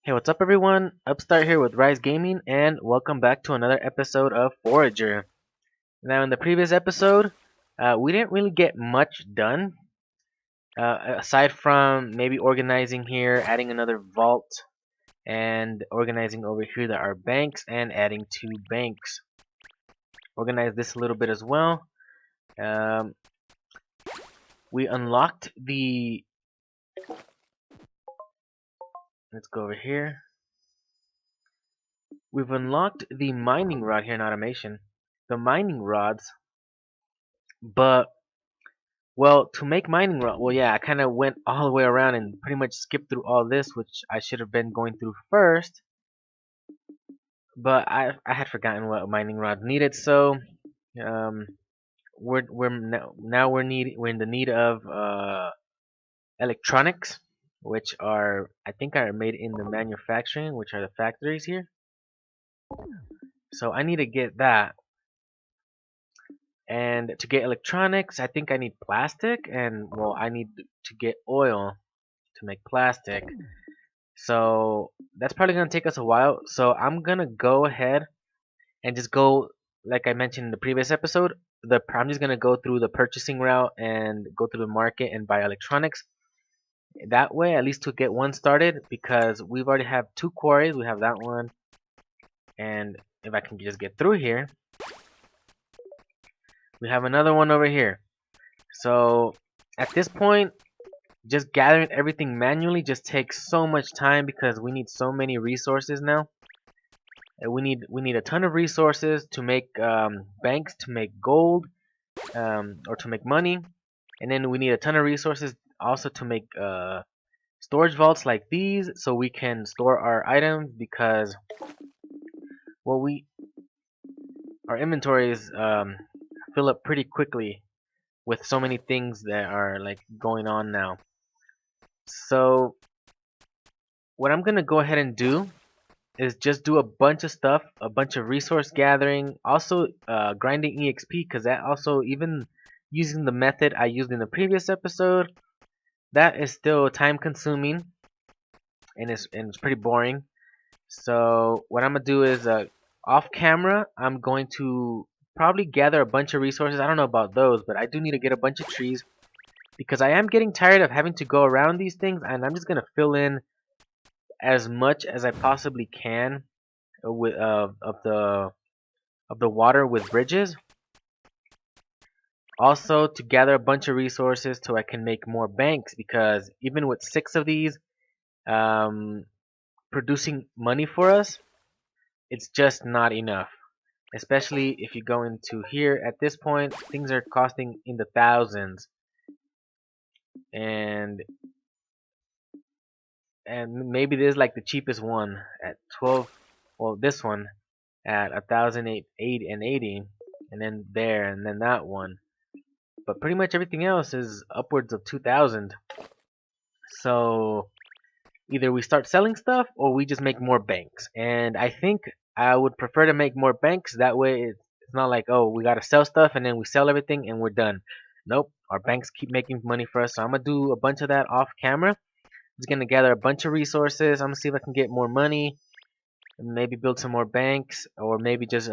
Hey, what's up everyone? Upstart here with Rise Gaming and welcome back to another episode of Forager. Now in the previous episode, we didn't really get much done, aside from maybe organizing here, adding another vault, and organizing over here that are banks and adding two banks. Organize this a little bit as well. Um, we unlocked the, let's go over here. We've unlocked the mining rod here in automation. The mining rods, but well, to make mining rod, well, yeah, I kind of went all the way around and pretty much skipped through all this, which I should have been going through first. But I had forgotten what mining rod needed, so um, we're in the need of electronics, which are I think are made in the manufacturing, which are the factories here. So I need to get that, and to get electronics, I think I need plastic, and well, I need to get oil to make plastic. So that's probably gonna take us a while. So I'm gonna go ahead and just go, like I mentioned in the previous episode. I'm just gonna go through the purchasing route and go through the market and buy electronics. That way, at least to get one started, because we've already have two quarries. We have that one, and if I can just get through here, we have another one over here. So at this point, just gathering everything manually just takes so much time because we need so many resources now. We need a ton of resources to make banks, to make gold, or to make money, and then we need a ton of resources also to make storage vaults like these, so we can store our items because well we our inventories fill up pretty quickly with so many things that are like going on now. So what I'm gonna go ahead and do is just do a bunch of stuff, a bunch of resource gathering, also grinding EXP, because that also, even using the method I used in the previous episode, that is still time consuming and it's pretty boring. So what I'm gonna do is off camera, I'm going to probably gather a bunch of resources. I don't know about those, but I do need to get a bunch of trees because I am getting tired of having to go around these things, and I'm just gonna fill in as much as I possibly can with of the water with bridges. Also to gather a bunch of resources so I can make more banks, because even with six of these um, producing money for us, it's just not enough. Especially if you go into here at this point, things are costing in the thousands, and maybe this is like the cheapest one at 12. Well, this one at 1,080, and then there, and then that one. But pretty much everything else is upwards of 2,000. So either we start selling stuff or we just make more banks. And I think I would prefer to make more banks. That way it's not like, oh, we gotta sell stuff and then we sell everything and we're done. Nope, our banks keep making money for us. So I'm gonna do a bunch of that off camera. I'm just gonna gather a bunch of resources. I'm gonna see if I can get more money, and maybe build some more banks, or maybe just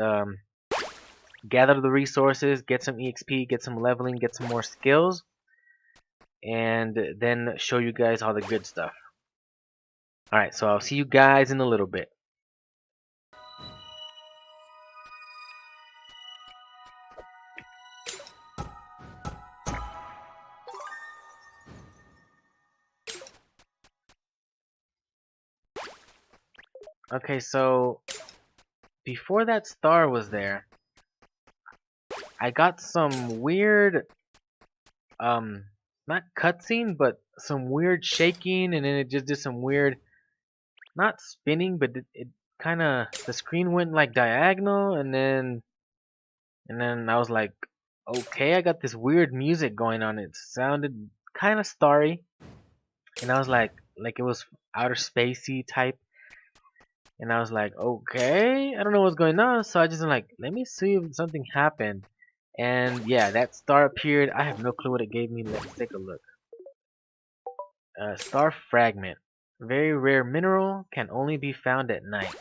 gather the resources, get some EXP, get some leveling, get some more skills, and then show you guys all the good stuff. Alright, so I'll see you guys in a little bit. Okay, so before that star was there, I got some weird, not cutscene, but some weird shaking, and then it just did some weird, not spinning, but it kind of, the screen went like diagonal, and then I was like, okay, I got this weird music going on. It sounded kind of starry, and I was like it was outer spacey type. And I was like, okay, I don't know what's going on. So I just like, let me see if something happened. And yeah, that star appeared. I have no clue what it gave me. Let's take a look. Star fragment. Very rare mineral, can only be found at night.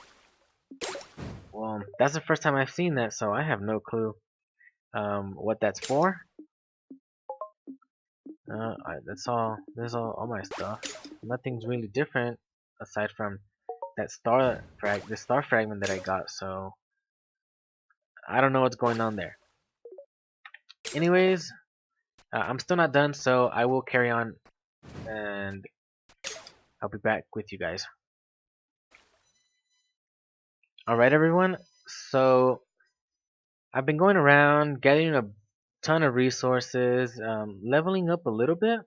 Well, that's the first time I've seen that, so I have no clue what that's for. That's all. There's all my stuff. Nothing's really different aside from that the star fragment that I got. So I don't know what's going on there. Anyways, I'm still not done, so I will carry on, and I'll be back with you guys. All right, everyone. So I've been going around, gathering a ton of resources, leveling up a little bit,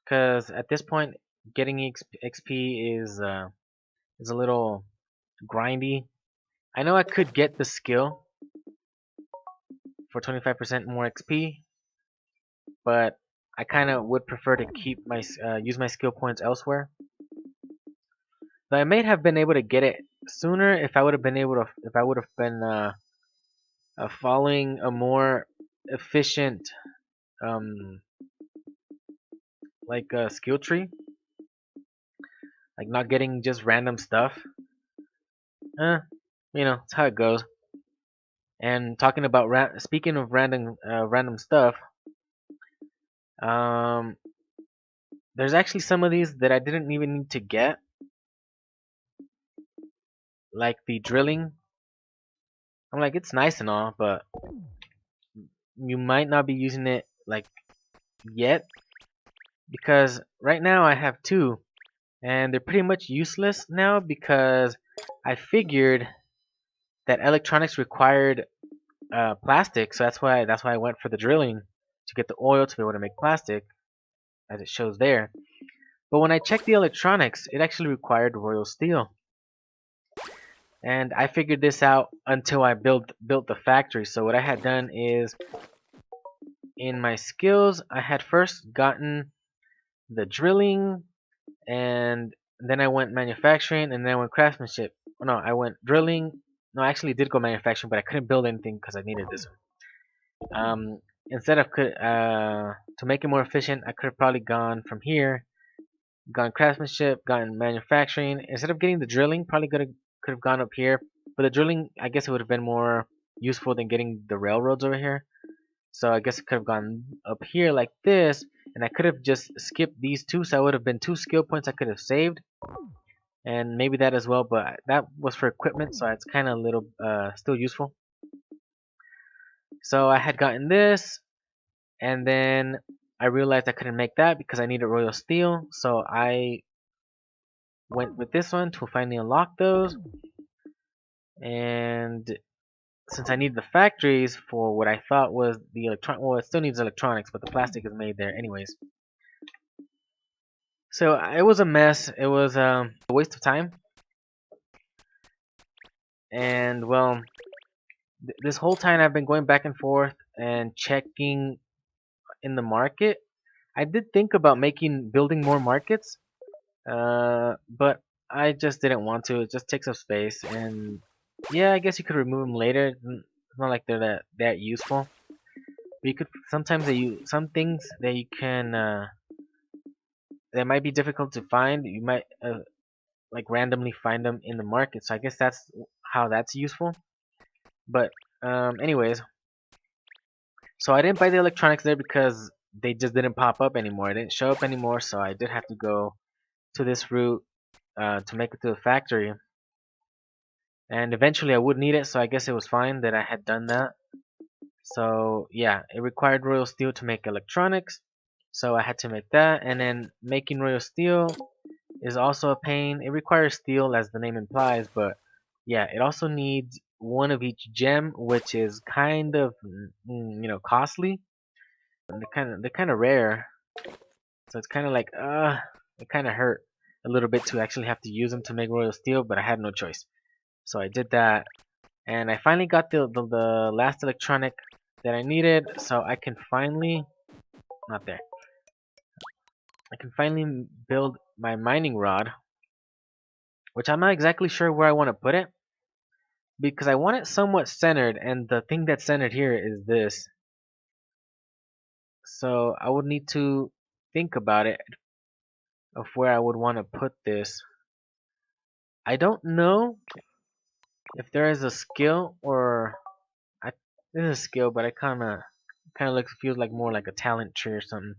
because at this point, getting XP is a little grindy. I know I could get the skill for 25% more XP, but I kind of would prefer to keep my use my skill points elsewhere. But I may have been able to get it sooner if I would have been able to if I would have been following a more efficient um skill tree, like not getting just random stuff. Uh, it's how it goes. And talking about speaking of random stuff, um, there's actually some of these that I didn't even need to get, like the drilling. I'm like, it's nice and all, but you might not be using it like yet because right now I have two, and they're pretty much useless now because I figured that electronics required plastic, so that's why I went for the drilling to get the oil to be able to make plastic, as it shows there. But when I checked the electronics, it actually required royal steel. And I figured this out until I built the factory. So what I had done is in my skills, I had first gotten the drilling, and then I went manufacturing, and then I went craftsmanship. Oh, no, I went drilling. No, I actually did go manufacturing, but I couldn't build anything because I needed this one. Instead of to make it more efficient, I could have probably gone from here, gone craftsmanship, gotten manufacturing. Instead of getting the drilling, probably could have gone up here. But the drilling, I guess it would have been more useful than getting the railroads over here. So I guess I could have gone up here like this, and I could have just skipped these two, so I would have been 2 skill points I could have saved, and maybe that as well, but that was for equipment, so it's kind of a little still useful. So I had gotten this, and then I realized I couldn't make that because I needed royal steel, so I went with this one to finally unlock those, and since I need the factories for what I thought was the well, it still needs electronics, but the plastic is made there anyways. So it was a mess. It was a waste of time. And well, this whole time I've been going back and forth and checking in the market. I did think about building more markets, but I just didn't want to. It just takes up space, and yeah, I guess you could remove them later. It's not like they're that useful. But you could sometimes they use some things that you can that might be difficult to find. You might like randomly find them in the market. So I guess that's how that's useful. But anyways, so I didn't buy the electronics there because they just didn't pop up anymore. It didn't show up anymore, so I did have to go to this route to make it to the factory. And eventually I would need it, so I guess it was fine that I had done that. So yeah, it required royal steel to make electronics, so I had to make that. And then making royal steel is also a pain. It requires steel as the name implies, but yeah, it also needs one of each gem, which is kind of costly. And they're kind of rare, so it's kind of like it kind of hurt a little bit to actually have to use them to make royal steel, but I had no choice. So I did that, and I finally got the last electronic that I needed, so I can finally not there. I can finally build my mining rod, which I'm not exactly sure where I want to put it because I want it somewhat centered, and the thing that's centered here is this. So I would need to think about it. of where I would want to put this. I don't know if there is a skill or I there's a skill, but I kind of looks feels like more like a talent tree or something.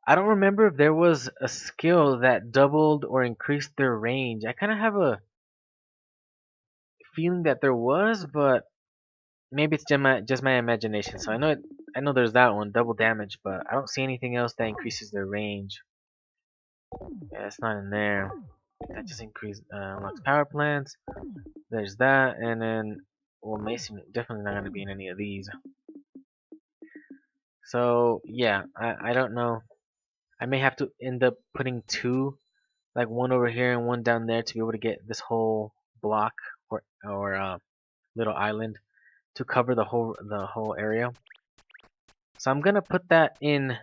I don't remember if there was a skill that doubled or increased their range. I kind of have a feeling that there was, but maybe it's just my imagination. So I know there's that one, double damage, but I don't see anything else that increases their range. Yeah, it's not in there. That just unlocks power plants. There's that, and then well, Mason definitely not gonna be in any of these. So yeah, I don't know. I may have to end up putting two, like one over here and one down there, to be able to get this whole block or little island to cover the whole area. So I'm gonna put that in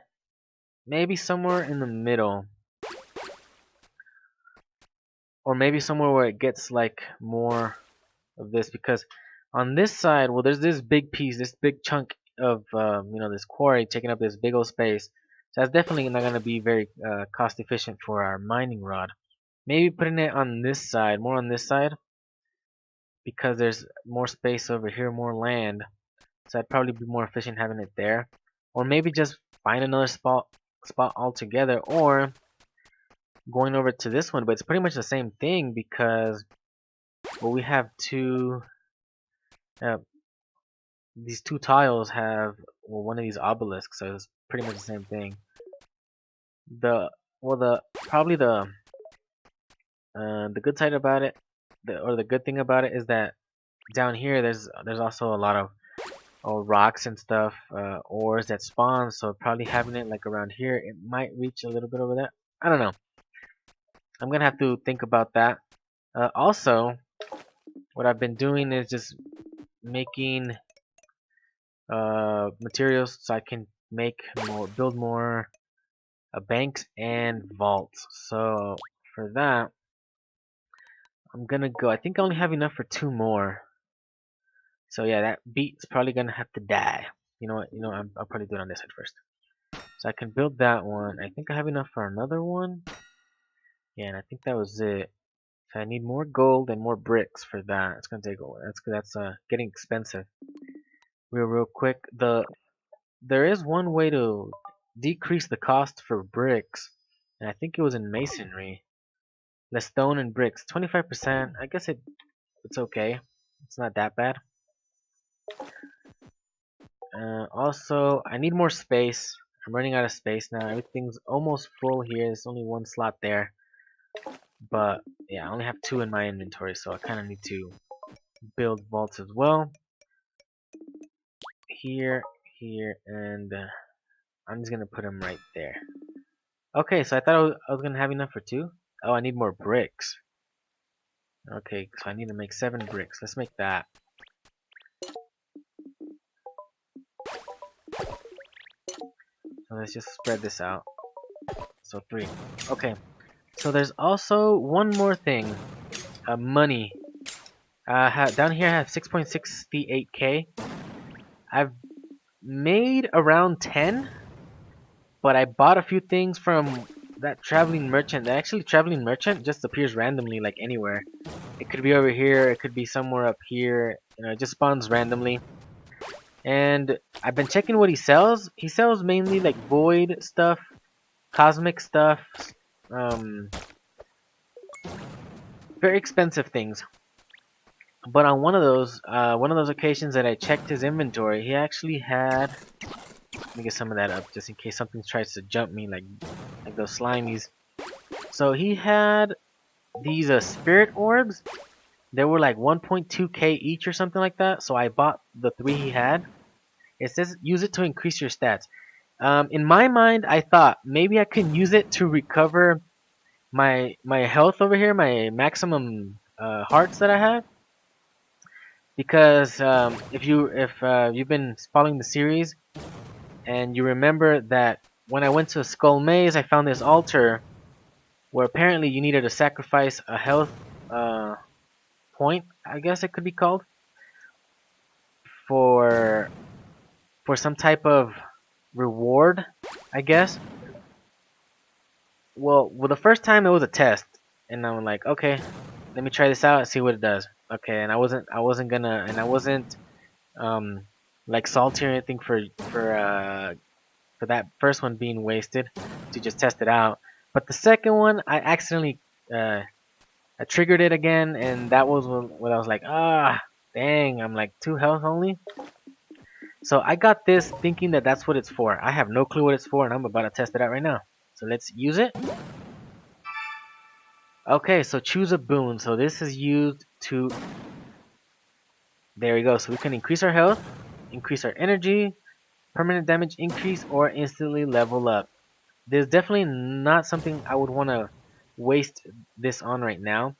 maybe somewhere in the middle, or maybe somewhere where it gets like more of this, because on this side, well, there's this big piece, this big chunk of this quarry taking up this big old space. So that's definitely not gonna be very cost efficient for our mining rod. Maybe putting it on this side, more on this side, because there's more space over here, more land. So I'd probably be more efficient having it there, or maybe just find another spot altogether, or going over to this one. But it's pretty much the same thing because well, we have uh, these two tiles have well one of these obelisks, so it's pretty much the same thing. The well the probably the good side about it, or the good thing about it is that down here there's also a lot of rocks and stuff, ores that spawn. So probably having it like around here, it might reach a little bit over there. I don't know. I'm gonna have to think about that. Also, what I've been doing is just making materials so I can build more banks and vaults. So for that, I'm gonna go. I think I only have enough for two more. So yeah, that beet's probably gonna have to die. You know what? I'll probably do it on this side first. So I can build that one. I think I have enough for another one. Yeah, and I think that was it. So I need more gold and more bricks for that. It's gonna take a while. That's getting expensive. Real quick. There is one way to decrease the cost for bricks, and I think it was in masonry. The stone and bricks, 25%. I guess it's okay. It's not that bad. Also, I need more space. I'm running out of space now. Everything's almost full here. There's only one slot there. But yeah, I only have two in my inventory, so I kind of need to build vaults as well. Here, here, and I'm just gonna put them right there. Okay, so I thought I was gonna have enough for two. Oh, I need more bricks. Okay, so I need to make 7 bricks. Let's make that. So let's just spread this out. So 3. Okay, so there's also one more thing. Money. Down here I have 6.68k. I've made around 10, but I bought a few things from that traveling merchant. That actually traveling merchant just appears randomly, like anywhere. It could be over here, it could be somewhere up here. It just spawns randomly. And I've been checking what he sells. He sells mainly like void stuff, cosmic stuff, um, very expensive things. But on one of those occasions that I checked his inventory, he actually had. Let me get some of that up, just in case something tries to jump me, like those slimies. So he had these spirit orbs. They were like 1.2k each or something like that. So I bought the 3 he had. It says use it to increase your stats. In my mind, I thought maybe I can use it to recover my health over here, my maximum hearts that I have. Because if you've been following the series and you remember that when I went to Skull Maze, I found this altar where apparently you needed to sacrifice a health point, I guess it could be called, for some type of reward, I guess. Well, the first time it was a test, and I'm like, okay, let me try this out and see what it does. Okay, and I wasn't um like salty or anything for that first one being wasted to just test it out. But the second one, I accidentally uh I triggered it again, and that was when I was like, ah, dang, I'm like 2 health only. So I got this thinking that that's what it's for. I have no clue what it's for, and I'm about to test it out right now. So let's use it. Okay, so choose a boon. So this is used to, there we go. So we can increase our health, increase our energy, permanent damage increase, or instantly level up. There's definitely not something I would want to waste this on right now.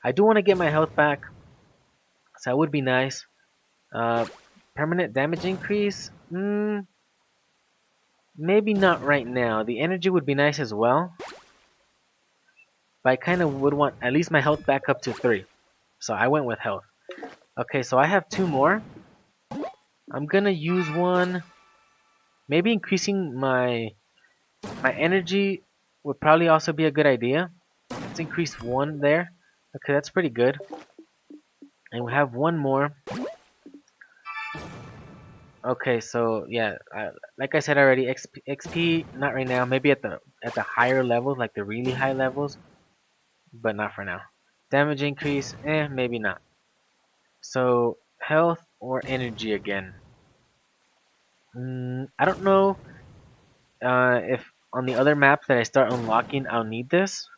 I do want to get my health back, so that would be nice. Uh, Permanent damage increase? Maybe not right now. The energy would be nice as well, but I kind of would want at least my health back up to 3. So I went with health. Okay, so I have 2 more. I'm gonna use one. Maybe increasing my energy would probably also be a good idea. Let's increase 1 there. Okay, that's pretty good. And we have 1 more. Okay, so yeah, like I said already, XP not right now. Maybe at the higher levels, like the really high levels, but not for now. Damage increase, maybe not. So health or energy again. I don't know if on the other maps that I start unlocking, I'll need this.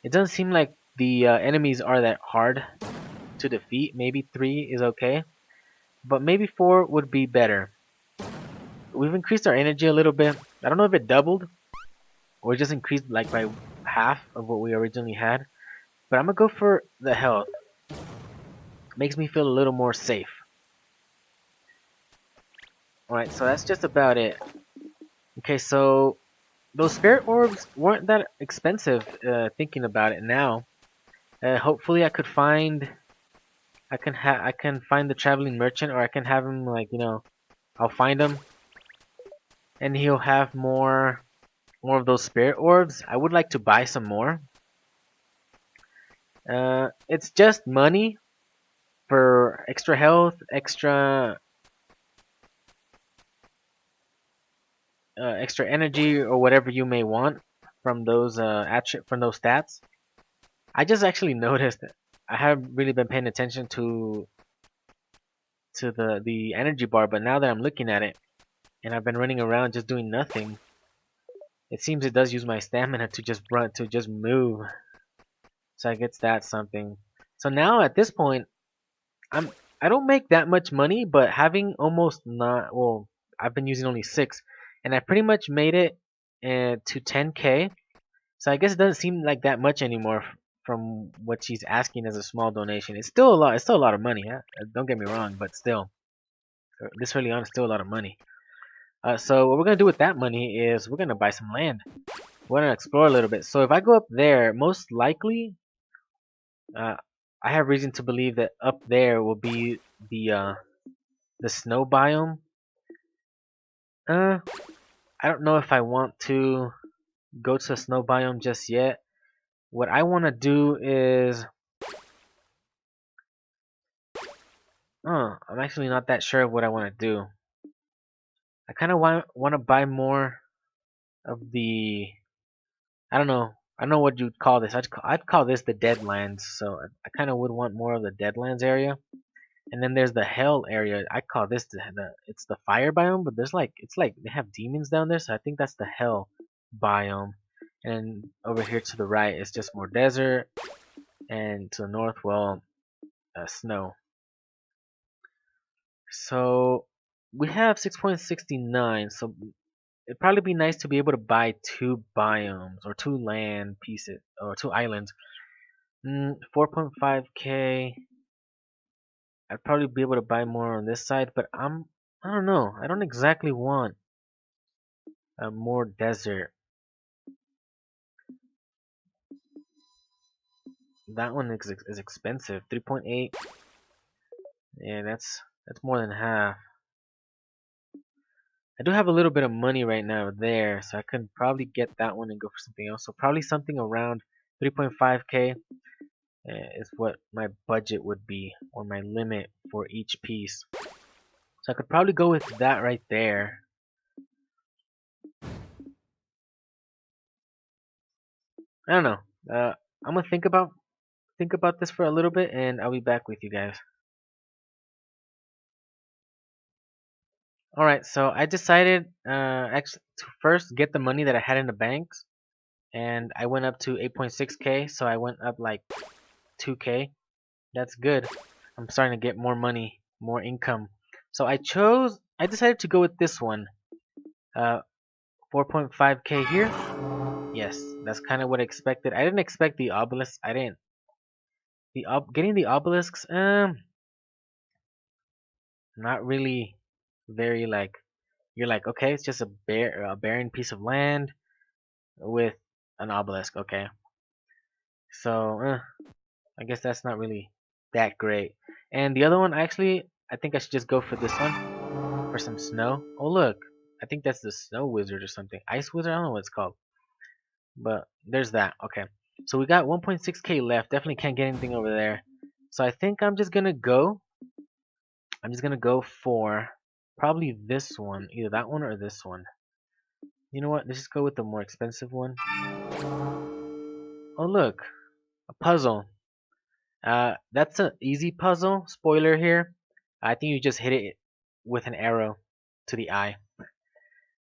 It doesn't seem like the enemies are that hard to defeat. Maybe 3 is okay, but maybe 4 would be better. We've increased our energy a little bit. I don't know if it doubled or just increased like by half of what we originally had. But I'm gonna go for the health. Makes me feel a little more safe. Alright, so that's just about it. Okay, so those spirit orbs weren't that expensive, thinking about it now. Hopefully I could find I can find the traveling merchant, or I can have him, like, I'll find him and he'll have more of those spirit orbs. I would like to buy some more. It's just money for extra health, extra energy, or whatever you may want from those from those stats. I just actually noticed that I haven't really been paying attention to the energy bar, but now that I'm looking at it and I've been running around just doing nothing, it seems it does use my stamina to just run, to just move. So I guess that's something. So now at this point, I'm I don't make that much money, but having almost not, well, I've been using only 6, and I pretty much made it to 10K. So I guess it doesn't seem like that much anymore from what she's asking as a small donation. It's still a lot. It's still a lot of money. Yeah? Don't get me wrong, but still, this early on is still a lot of money. So what we're gonna do with that money is we're gonna buy some land. We're gonna explore a little bit. So if I go up there, most likely, uh, I have reason to believe that up there will be the snow biome. Uh, I don't know if I want to go to a snow biome just yet. What I want to do is, I'm actually not that sure of what I want to do. I kind of want to buy more of the, I don't know. I don't know what you'd call this. I'd call this the Deadlands. So I kind of would want more of the Deadlands area. And then there's the Hell area. I call this the it's the Fire biome, but there's like, it's like they have demons down there, so I think that's the Hell biome. And over here to the right, it's just more desert, and to the north, well, snow. So we have 6.69. So it'd probably be nice to be able to buy 2 biomes or 2 land pieces or 2 islands. 4.5k. I'd probably be able to buy more on this side, but I don't know. I don't exactly want more desert. That one is expensive. 3.8. Yeah, that's more than half. I do have a little bit of money right now there, so I could probably get that one and go for something else. So probably something around 3.5k is what my budget would be, or my limit for each piece. So I could probably go with that right there. I don't know. I'm gonna think about this for a little bit, and I'll be back with you guys. All right, so I decided actually to first get the money that I had in the banks, and I went up to 8.6k, so I went up like 2k. That's good. I'm starting to get more money, more income. So I decided to go with this one. 4.5k here. Yes, that's kind of what I expected. I didn't expect the obelisk. I didn't. Getting the obelisks, not really very like, you're like, okay, it's just a barren piece of land with an obelisk. Okay, so I guess that's not really that great. And the other one, actually, I think I should just go for this one for some snow. Oh look, I think that's the snow wizard or something. Ice wizard, I don't know what it's called. But there's that. Okay. So we got 1.6k left. Definitely can't get anything over there. So I think I'm just gonna go for probably this one. Either that one or this one. You know what? Let's just go with the more expensive one. Oh look, a puzzle. That's an easy puzzle. Spoiler here. I think you just hit it with an arrow to the eye,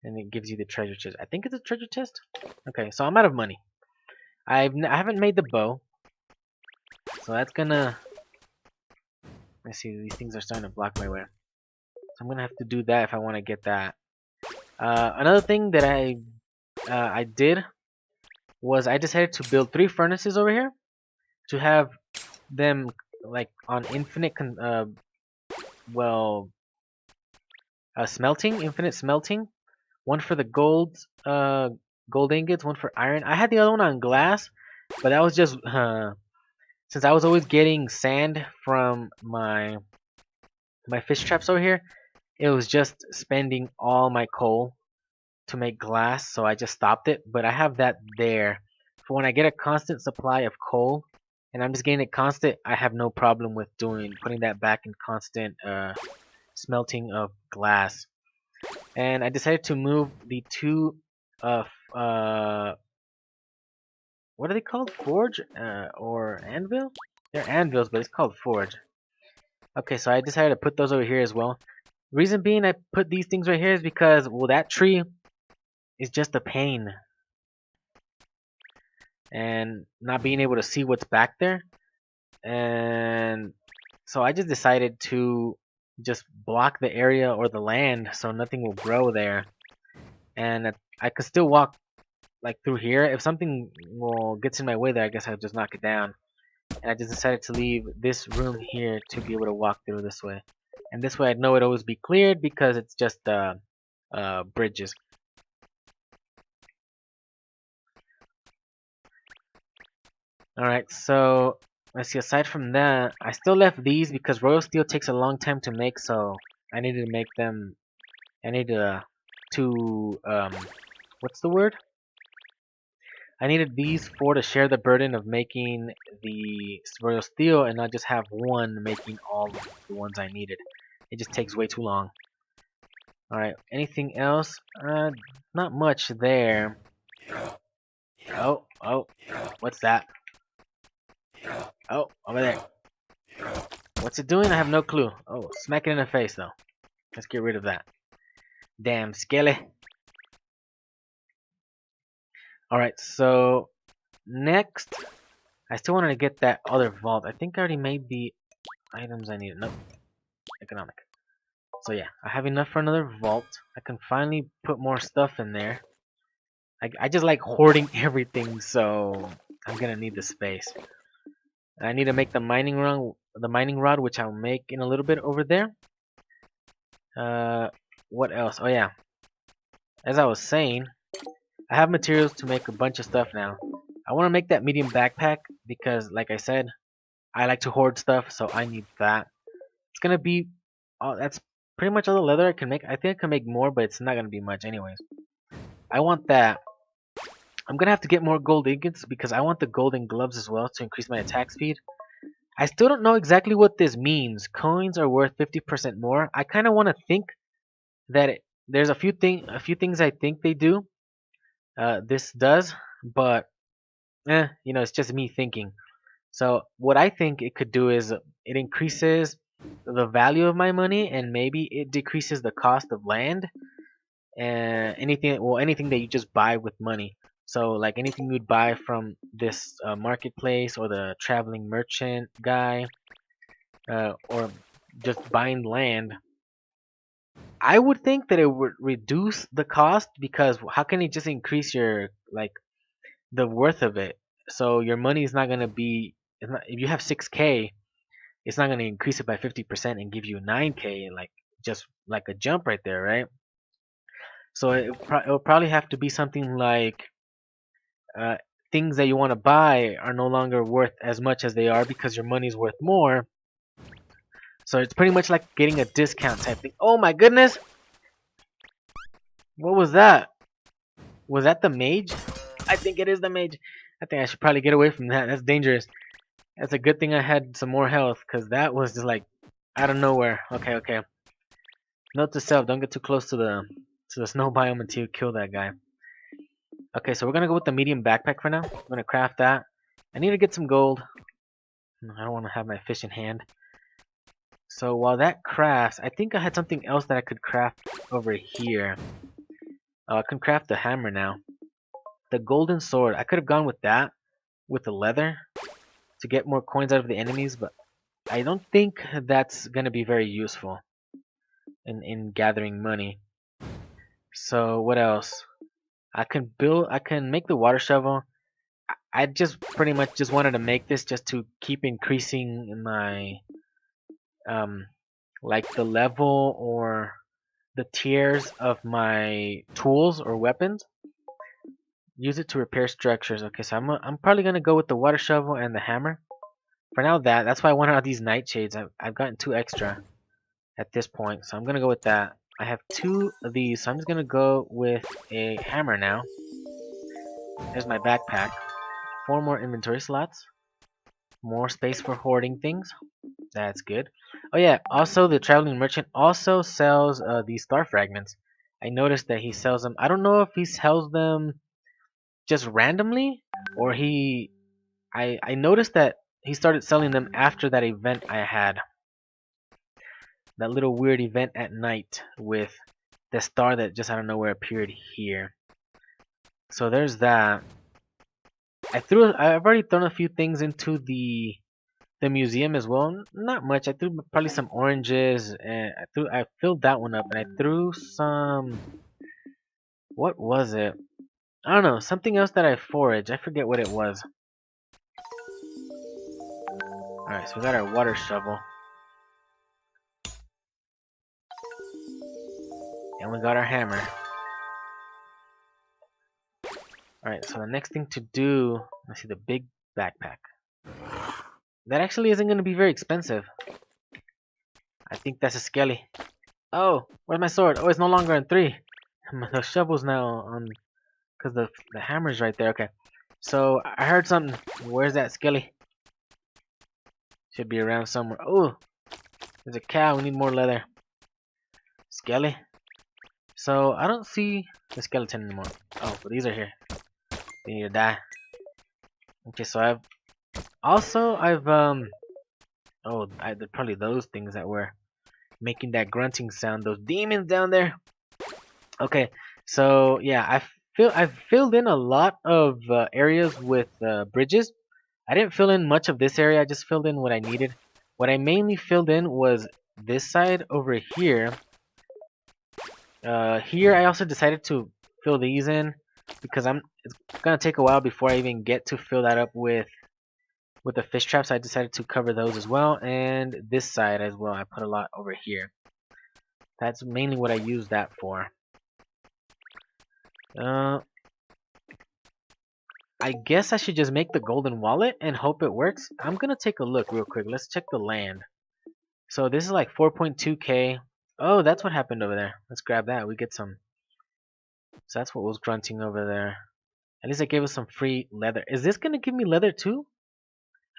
and it gives you the treasure chest. I think it's a treasure chest. Okay, so I'm out of money. I haven't made the bow, so that's gonna. Let's see. These things are starting to block my way, so I'm gonna have to do that if I want to get that. Another thing that I did was I decided to build 3 furnaces over here to have them like on infinite well smelting, infinite smelting. One for the gold ingots, one for iron. I had the other one on glass, but that was just since I was always getting sand from my fish traps over here. It was just spending all my coal to make glass, so I just stopped it. But I have that there for when I get a constant supply of coal, and I'm just getting it constant. I have no problem with putting that back in constant smelting of glass. And I decided to move the two uh what are they called? Forge or anvil? They're anvils, but it's called forge. Okay, so I decided to put those over here as well. Reason being I put these things right here is because, well, that tree is just a pain, and not being able to see what's back there. And so I just decided to just block the area or the land so nothing will grow there. And I could still walk like through here. If something gets in my way there, I guess I'll just knock it down. And I just decided to leave this room here to be able to walk through this way. And this way I know it'd always be cleared because it's just bridges. Alright, so let's see, aside from that, I still left these because royal steel takes a long time to make, so I needed to make them. I needed what's the word? I needed these 4 to share the burden of making the royal steel and not just have one making all of the ones I needed. It just takes way too long. Alright, anything else? Not much there. Oh, what's that? Oh, over there. What's it doing? I have no clue. Oh, smack it in the face though. Let's get rid of that. Damn skelly. Alright, so next, I still wanted to get that other vault. I think I already made the items I needed. Nope. Economic. So yeah, I have enough for another vault. I can finally put more stuff in there. I just like hoarding everything, so I'm gonna need the space. I need to make the mining rod, which I'll make in a little bit over there. What else? Oh yeah, as I was saying, I have materials to make a bunch of stuff now. I want to make that medium backpack because, like I said, I like to hoard stuff, so I need that. It's gonna be, oh, that's pretty much all the leather I can make. I think I can make more, but it's not gonna be much anyways. I want that. I'm gonna have to get more gold ingots because I want the golden gloves as well to increase my attack speed. I still don't know exactly what this means. Coins are worth 50% more. I kind of want to think that there's a few things I think they do. This does, but it's just me thinking. So what I think it could do is it increases the value of my money and maybe it decreases the cost of land and anything that you just buy with money. So like anything you'd buy from this marketplace or the traveling merchant guy or just buying land, I would think that it would reduce the cost because how can it just increase your like the worth of it? So your money is not gonna be if you have 6K, it's not gonna increase it by 50% and give you 9K like just like a jump right there, right? So it'll probably have to be something like uh, things that you want to buy are no longer worth as much as they are because your money's worth more. So it's pretty much like getting a discount type thing. Oh my goodness! What was that? Was that the mage? I think it is the mage. I think I should probably get away from that. That's dangerous. That's a good thing I had some more health because that was just like out of nowhere. Okay, okay. Note to self: don't get too close to the snow biome until you kill that guy. Okay, so we're gonna go with the medium backpack for now. I'm gonna craft that. I need to get some gold. I don't want to have my fish in hand. So while that crafts, I think I had something else that I could craft over here. I can craft the hammer now. The golden sword. I could have gone with that, with the leather, to get more coins out of the enemies, but I don't think that's gonna be very useful in gathering money. So what else? I can make the water shovel. I just pretty much just wanted to make this just to keep increasing my um like the level or the tiers of my tools or weapons. Use it to repair structures. Okay, so I'm probably gonna go with the water shovel and the hammer. For now, that's why I wanted all these nightshades. I've gotten 2 extra at this point, so I'm gonna go with that. I have 2 of these, so I'm just gonna go with a hammer now. There's my backpack. 4 more inventory slots. More space for hoarding things. That's good. Oh yeah, also the traveling merchant also sells these star fragments. I noticed that he sells them. I don't know if he sells them just randomly or I noticed that he started selling them after that event I had. That little weird event at night with the star that just out of nowhere appeared here. So there's that. I've already thrown a few things into the museum as well. Not much. I threw probably some oranges and I filled that one up and I threw some what was it? I don't know, something else that I foraged. I forget what it was. Alright, so we got our water shovel. And we got our hammer. Alright, so the next thing to do, let's see the big backpack. That actually isn't gonna be very expensive. I think that's a skelly. Oh, where's my sword? Oh, it's no longer on 3. The shovel's now on because the hammer's right there. Okay. So I heard something. Where's that skelly? Should be around somewhere. Oh, there's a cow. We need more leather. Skelly. So I don't see the skeleton anymore. Oh, but these are here. They need to die. Okay, so I've probably those things that were making that grunting sound. Those demons down there. Okay, so yeah, I've filled in a lot of areas with bridges. I didn't fill in much of this area. I just filled in what I needed. What I mainly filled in was this side over here. Here I also decided to fill these in because it's gonna take a while before I even get to fill that up with the fish traps. I decided to cover those as well, and this side as well. I put a lot over here. That's mainly what I use that for. I guess I should just make the golden wallet and hope it works. I'm gonna take a look real quick. Let's check the land. So this is like 4.2k. Oh, that's what happened over there. Let's grab that. We get some. So that's what was grunting over there. At least it gave us some free leather. Is this gonna give me leather too?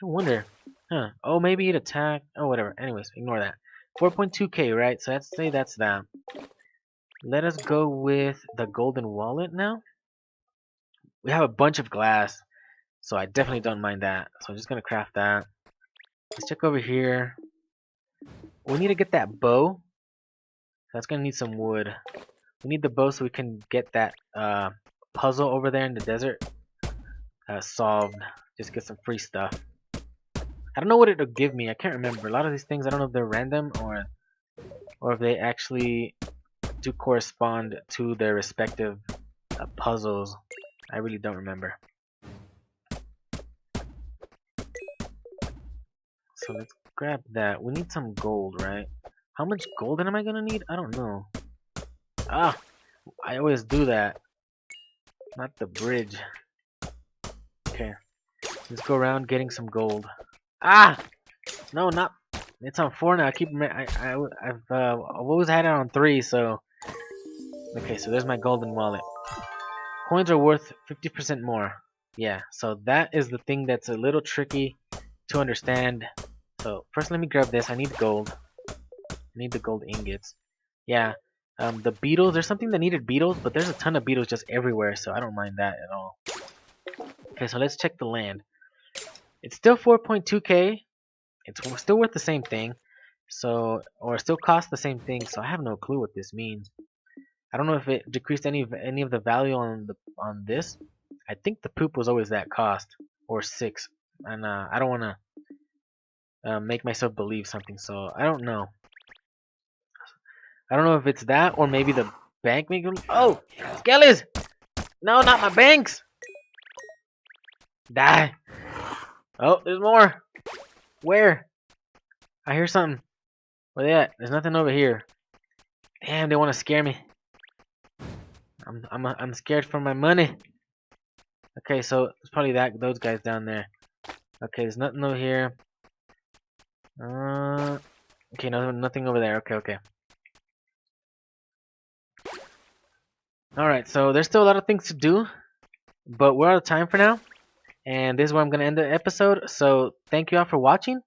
I wonder. Huh. Oh, maybe it attacked. Oh, whatever. Anyways, ignore that. 4.2k, right? So let's say that's that. Let us go with the golden wallet now. We have a bunch of glass, so I definitely don't mind that. So I'm just gonna craft that. Let's check over here. We need to get that bow. That's gonna need some wood. We need the bow so we can get that puzzle over there in the desert solved. Just get some free stuff. I don't know what it'll give me. I can't remember. A lot of these things, I don't know if they're random or if they actually do correspond to their respective puzzles. I really don't remember. So let's grab that. We need some gold, right? How much gold am I gonna need? I don't know. Ah, I always do that. Not the bridge. Okay, let's go around getting some gold. Ah, no, not. It's on 4 now. I've always had it on 3. So okay, so there's my golden wallet. Coins are worth 50% more. Yeah, so that is the thing that's a little tricky to understand. So first, let me grab this. I need gold. I need the gold ingots. Yeah, the beetles. There's something that needed beetles, but there's a ton of beetles just everywhere, so I don't mind that at all. Okay, so let's check the land. It's still 4.2k. It's still worth the same thing. So, or still costs the same thing. So I have no clue what this means. I don't know if it decreased any of the value on this. I think the poop was always that cost or 6, and I don't want to make myself believe something. So I don't know. I don't know if it's that or maybe the bank make them. Oh, skellies! No, not my banks! Die! Oh, there's more. Where? I hear something. Where they at? There's nothing over here. Damn, they want to scare me. I'm scared for my money. Okay, so it's probably those guys down there. Okay, there's nothing over here. Okay, no, nothing over there. Okay. Alright, so there's still a lot of things to do, but we're out of time for now. And this is where I'm going to end the episode. So thank you all for watching.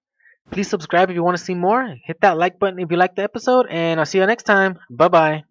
Please subscribe if you want to see more. Hit that like button if you liked the episode. And I'll see you next time. Bye-bye.